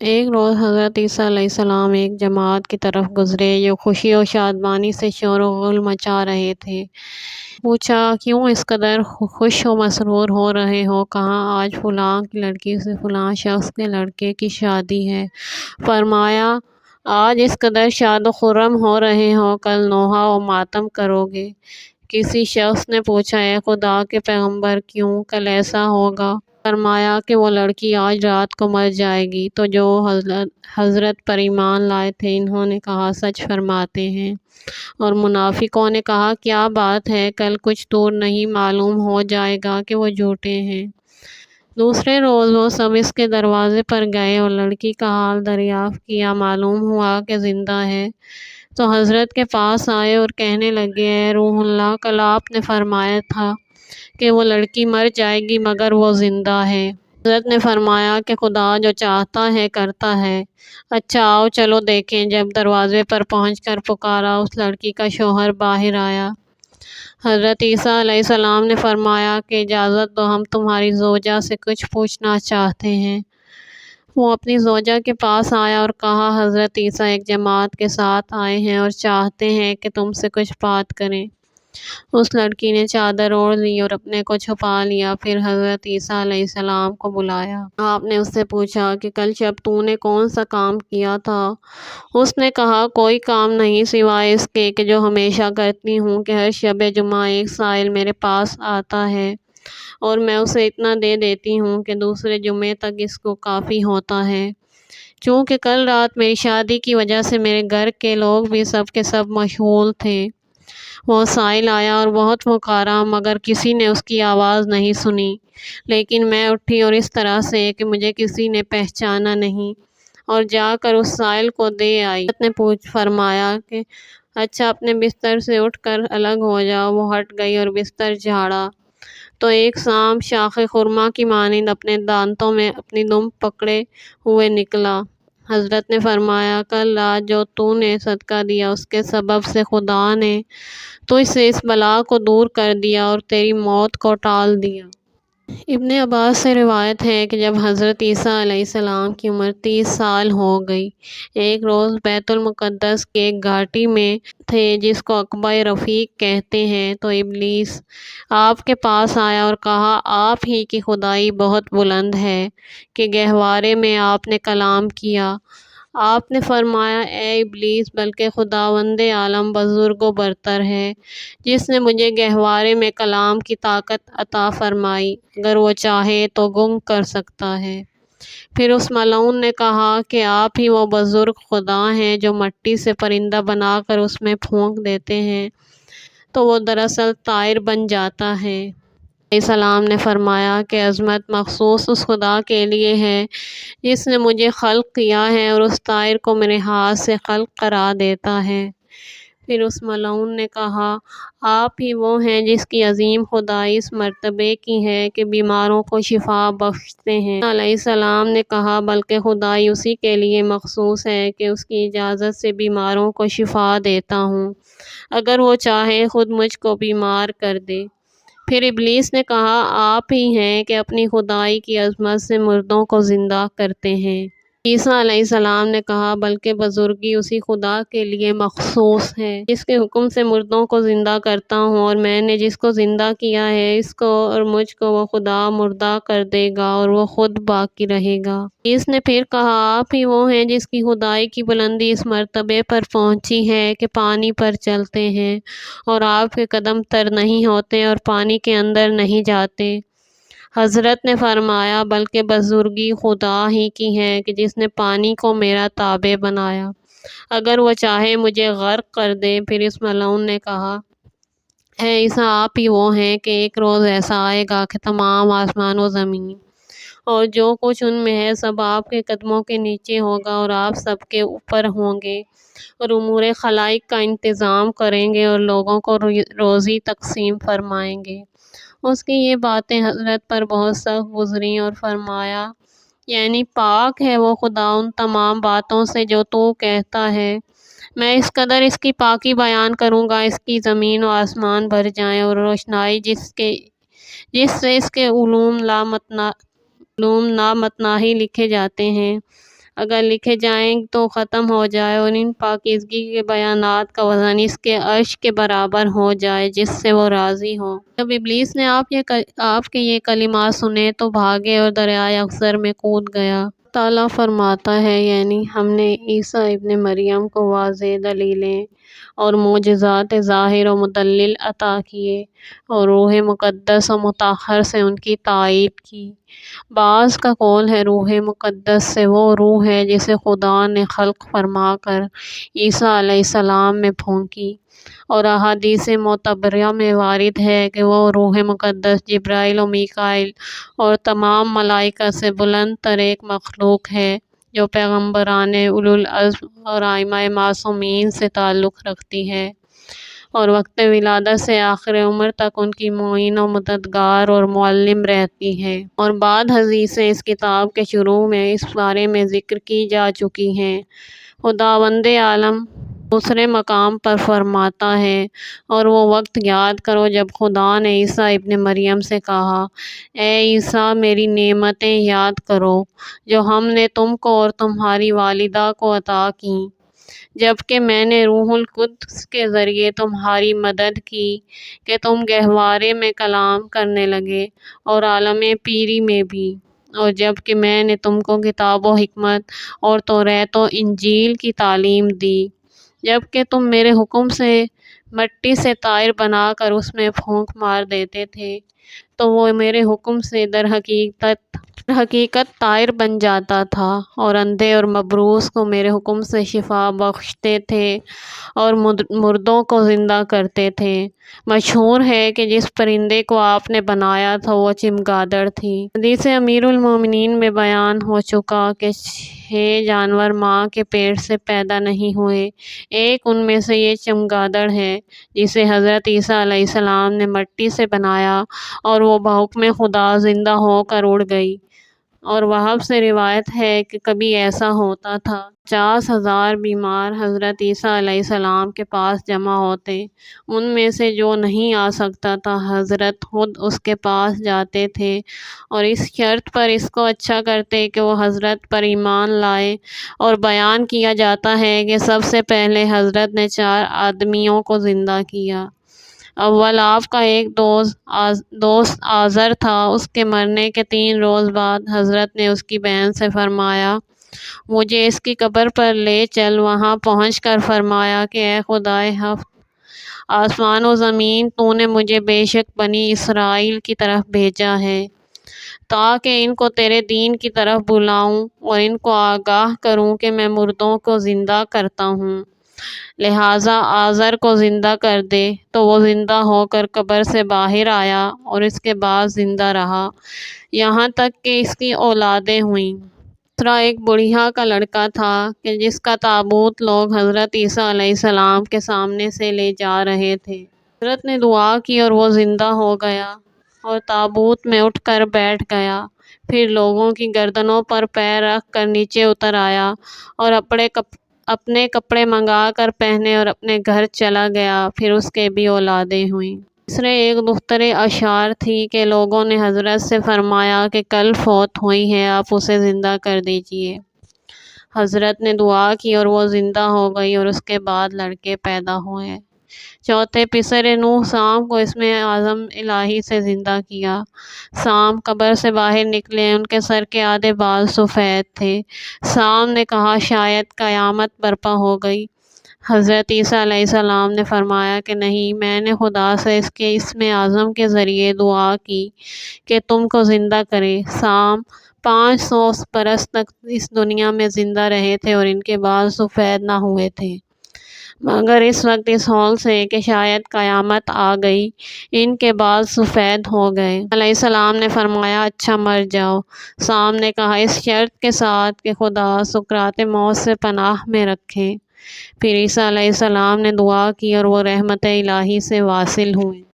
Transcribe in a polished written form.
ایک روز حضرت عیسیٰ علیہ السلام ایک جماعت کی طرف گزرے جو خوشی و شادمانی سے شور و غل مچا رہے تھے۔ پوچھا، کیوں اس قدر خوش و مسرور ہو رہے ہو؟ کہا، آج فلاں کی لڑکی سے فلاں شخص کے لڑکے کی شادی ہے۔ فرمایا، آج اس قدر شاد و خرم ہو رہے ہو، کل نوحہ و ماتم کرو گے۔ کسی شخص نے پوچھا، اے خدا کے پیغمبر، کیوں کل ایسا ہوگا؟ فرمایا کہ وہ لڑکی آج رات کو مر جائے گی۔ تو جو حضرت پر ایمان لائے تھے انہوں نے کہا، سچ فرماتے ہیں۔ اور منافقوں نے کہا، کیا بات ہے، کل کچھ دور نہیں معلوم ہو جائے گا کہ وہ جھوٹے ہیں۔ دوسرے روز وہ سب اس کے دروازے پر گئے اور لڑکی کا حال دریافت کیا۔ معلوم ہوا کہ زندہ ہے۔ تو حضرت کے پاس آئے اور کہنے لگے، اے روح اللہ، کل آپ نے فرمایا تھا کہ وہ لڑکی مر جائے گی مگر وہ زندہ ہے۔ حضرت نے فرمایا کہ خدا جو چاہتا ہے کرتا ہے۔ اچھا آؤ چلو دیکھیں۔ جب دروازے پر پہنچ کر پکارا، اس لڑکی کا شوہر باہر آیا۔ حضرت عیسیٰ علیہ السلام نے فرمایا کہ اجازت دو، ہم تمہاری زوجہ سے کچھ پوچھنا چاہتے ہیں۔ وہ اپنی زوجہ کے پاس آیا اور کہا، حضرت عیسیٰ ایک جماعت کے ساتھ آئے ہیں اور چاہتے ہیں کہ تم سے کچھ بات کریں۔ اس لڑکی نے چادر اوڑھ لی اور اپنے کو چھپا لیا۔ پھر حضرت عیسیٰ علیہ السلام کو بلایا۔ آپ نے اس سے پوچھا کہ کل شب تو نے کون سا کام کیا تھا؟ اس نے کہا، کوئی کام نہیں سوائے اس کے کہ جو ہمیشہ کرتی ہوں کہ ہر شب جمعہ ایک سائل میرے پاس آتا ہے اور میں اسے اتنا دے دیتی ہوں کہ دوسرے جمعے تک اس کو کافی ہوتا ہے۔ چونکہ کل رات میری شادی کی وجہ سے میرے گھر کے لوگ بھی سب کے سب مشغول تھے۔ وہ سائل آیا اور بہت پکارا مگر کسی نے اس کی آواز نہیں سنی، لیکن میں اٹھی اور اس طرح سے کہ مجھے کسی نے پہچانا نہیں اور جا کر اس سائل کو دے آئی۔ حضرت نے فرمایا کہ اچھا اپنے بستر سے اٹھ کر الگ ہو جاؤ۔ وہ ہٹ گئی اور بستر جھاڑا تو ایک سانپ شاخ خرما کی مانند اپنے دانتوں میں اپنی دم پکڑے ہوئے نکلا۔ حضرت نے فرمایا، کل رات جو تو نے صدقہ دیا اس کے سبب سے خدا نے تجھ سے اس بلا کو دور کر دیا اور تیری موت کو ٹال دیا۔ ابن عباس سے روایت ہے کہ جب حضرت عیسیٰ علیہ السلام کی عمر 30 سال ہو گئی، ایک روز بیت المقدس کی ایک گھاٹی میں تھے جس کو عقبہ رفیق کہتے ہیں، تو ابلیس آپ کے پاس آیا اور کہا، آپ ہی کی خدائی بہت بلند ہے کہ گہوارے میں آپ نے کلام کیا۔ آپ نے فرمایا، اے ابلیس، بلکہ خداوند عالم بزرگ و برتر ہے جس نے مجھے گہوارے میں کلام کی طاقت عطا فرمائی، اگر وہ چاہے تو گنگ کر سکتا ہے۔ پھر اس ملعون نے کہا کہ آپ ہی وہ بزرگ خدا ہیں جو مٹی سے پرندہ بنا کر اس میں پھونک دیتے ہیں تو وہ دراصل طائر بن جاتا ہے۔ علیہ السلام نے فرمایا کہ عظمت مخصوص اس خدا کے لیے ہے جس نے مجھے خلق کیا ہے اور اس طائر کو میرے ہاتھ سے خلق کرا دیتا ہے۔ پھر اس ملعون نے کہا، آپ ہی وہ ہیں جس کی عظیم خدائی اس مرتبے کی ہے کہ بیماروں کو شفا بخشتے ہیں۔ علیہ السلام نے کہا، بلکہ خدائی اسی کے لیے مخصوص ہے کہ اس کی اجازت سے بیماروں کو شفا دیتا ہوں، اگر وہ چاہے خود مجھ کو بیمار کر دے۔ پھر ابلیس نے کہا، آپ ہی ہیں کہ اپنی خدائی کی عظمت سے مردوں کو زندہ کرتے ہیں۔ عیسیٰ علیہ السلام نے کہا، بلکہ بزرگی اسی خدا کے لیے مخصوص ہے جس کے حکم سے مردوں کو زندہ کرتا ہوں، اور میں نے جس کو زندہ کیا ہے اس کو اور مجھ کو وہ خدا مردہ کر دے گا اور وہ خود باقی رہے گا۔ ابلیس نے پھر کہا، آپ ہی وہ ہیں جس کی خدائی کی بلندی اس مرتبے پر پہنچی ہے کہ پانی پر چلتے ہیں اور آپ کے قدم تر نہیں ہوتے اور پانی کے اندر نہیں جاتے۔ حضرت نے فرمایا، بلکہ بزرگی خدا ہی کی ہے کہ جس نے پانی کو میرا تابع بنایا، اگر وہ چاہے مجھے غرق کر دے۔ پھر اس ملعون نے کہا، اے عیسیٰ، آپ ہی وہ ہیں کہ ایک روز ایسا آئے گا کہ تمام آسمان و زمین اور جو کچھ ان میں ہے سب آپ کے قدموں کے نیچے ہوگا اور آپ سب کے اوپر ہوں گے اور امور خلائق کا انتظام کریں گے اور لوگوں کو روزی تقسیم فرمائیں گے۔ اس کی یہ باتیں حضرت پر بہت سخت گزریں اور فرمایا، یعنی پاک ہے وہ خدا ان تمام باتوں سے جو تو کہتا ہے۔ میں اس قدر اس کی پاکی بیان کروں گا اس کی زمین و آسمان بھر جائیں اور روشنائی جس سے اس کے علوم لامتناہی لکھے جاتے ہیں، اگر لکھے جائیں تو ختم ہو جائے اور ان پاکیزگی کے بیانات کا وزن اس کے عرش کے برابر ہو جائے جس سے وہ راضی ہو۔ جب ابلیس نے آپ کے یہ کلمات سنے تو بھاگے اور دریائے اخضر میں کود گیا۔ تعالیٰ فرماتا ہے یعنی ہم نے عیسیٰ ابن مریم کو واضح دلیلیں اور معجزات ظاہر و مدلل عطا کیے اور روح مقدس و مطہر سے ان کی تائید کی۔ بعض کا قول ہے روح مقدس سے وہ روح ہے جسے خدا نے خلق فرما کر عیسیٰ علیہ السلام میں پھونکی، اور احادیث معتبرہ میں وارد ہے کہ وہ روح مقدس جبرائیل و میکائیل اور تمام ملائکہ سے بلند تر ایک مخلوق ہے جو پیغمبران اولو العزم اور ائمہ معصومین سے تعلق رکھتی ہے اور وقت ولادت سے آخر عمر تک ان کی معین و مددگار اور معلم رہتی ہے، اور بعض حدیثیں اس کتاب کے شروع میں اس بارے میں ذکر کی جا چکی ہیں۔ خداوند عالم دوسرے مقام پر فرماتا ہے، اور وہ وقت یاد کرو جب خدا نے عیسیٰ ابن مریم سے کہا، اے عیسیٰ میری نعمتیں یاد کرو جو ہم نے تم کو اور تمہاری والدہ کو عطا کیں، جبکہ میں نے روح القدس کے ذریعے تمہاری مدد کی کہ تم گہوارے میں کلام کرنے لگے اور عالم پیری میں بھی، اور جبکہ میں نے تم کو کتاب و حکمت اور توریت و انجیل کی تعلیم دی، جبکہ تم میرے حکم سے مٹی سے طائر بنا کر اس میں پھونک مار دیتے تھے تو وہ میرے حکم سے در حقیقت طائر بن جاتا تھا، اور اندھے اور مبروس کو میرے حکم سے شفا بخشتے تھے اور مردوں کو زندہ کرتے تھے۔ مشہور ہے کہ جس پرندے کو آپ نے بنایا تھا وہ چمگادڑ تھی۔ حدیث امیر المومنین میں بیان ہو چکا کہ 6 جانور ماں کے پیٹ سے پیدا نہیں ہوئے، ایک ان میں سے یہ چمگادڑ ہے جسے حضرت عیسیٰ علیہ السلام نے مٹی سے بنایا اور وہ بحکم خدا زندہ ہو کر اڑ گئی، اور وہب سے روایت ہے کہ کبھی ایسا ہوتا تھا 50,000 بیمار حضرت عیسیٰ علیہ السلام کے پاس جمع ہوتے، ان میں سے جو نہیں آ سکتا تھا حضرت خود اس کے پاس جاتے تھے اور اس شرط پر اس کو اچھا کرتے کہ وہ حضرت پر ایمان لائے، اور بیان کیا جاتا ہے کہ سب سے پہلے حضرت نے 4 آدمیوں کو زندہ کیا۔ اول آپ کا ایک دوست آزر تھا، اس کے مرنے کے 3 روز بعد حضرت نے اس کی بہن سے فرمایا مجھے اس کی قبر پر لے چل، وہاں پہنچ کر فرمایا کہ اے خدائے ہفت آسمان و زمین، تو نے مجھے بے شک بنی اسرائیل کی طرف بھیجا ہے تاکہ ان کو تیرے دین کی طرف بلاؤں اور ان کو آگاہ کروں کہ میں مردوں کو زندہ کرتا ہوں، لہٰذا آزر کو زندہ کر دے۔ تو وہ زندہ ہو کر قبر سے باہر آیا اور اس کے بعد زندہ رہا یہاں تک کہ اس کی اولادیں ہوئیں۔ دوسرا ایک بڑھیا کا لڑکا تھا کہ جس کا تابوت لوگ حضرت عیسیٰ علیہ السلام کے سامنے سے لے جا رہے تھے۔ حضرت نے دعا کی اور وہ زندہ ہو گیا اور تابوت میں اٹھ کر بیٹھ گیا، پھر لوگوں کی گردنوں پر پیر رکھ کر نیچے اتر آیا اور اپنے کپڑے منگا کر پہنے اور اپنے گھر چلا گیا، پھر اس کے بھی اولادیں ہوئیں۔ تیسرے ایک دختر اشعار تھی کہ لوگوں نے حضرت سے فرمایا کہ کل فوت ہوئی ہے، آپ اسے زندہ کر دیجئے۔ حضرت نے دعا کی اور وہ زندہ ہو گئی اور اس کے بعد لڑکے پیدا ہوئے۔ چوتھے پسر نوح سام کو اسم اعظم الہی سے زندہ کیا۔ سام قبر سے باہر نکلے، ان کے سر کے آدھے بال سفید تھے۔ سام نے کہا شاید قیامت برپا ہو گئی۔ حضرت عیسیٰ علیہ السلام نے فرمایا کہ نہیں، میں نے خدا سے اس کے اسم اعظم کے ذریعے دعا کی کہ تم کو زندہ کرے۔ سام 500 برس تک اس دنیا میں زندہ رہے تھے اور ان کے بال سفید نہ ہوئے تھے، مگر اس وقت اس ہول سے کہ شاید قیامت آ گئی ان کے بال سفید ہو گئے۔ علیہ السلام نے فرمایا اچھا مر جاؤ۔ سام نے کہا اس شرط کے ساتھ کہ خدا سکرات موت سے پناہ میں رکھے۔ پھر عیسیٰ علیہ السلام نے دعا کی اور وہ رحمت الہی سے واصل ہوئے۔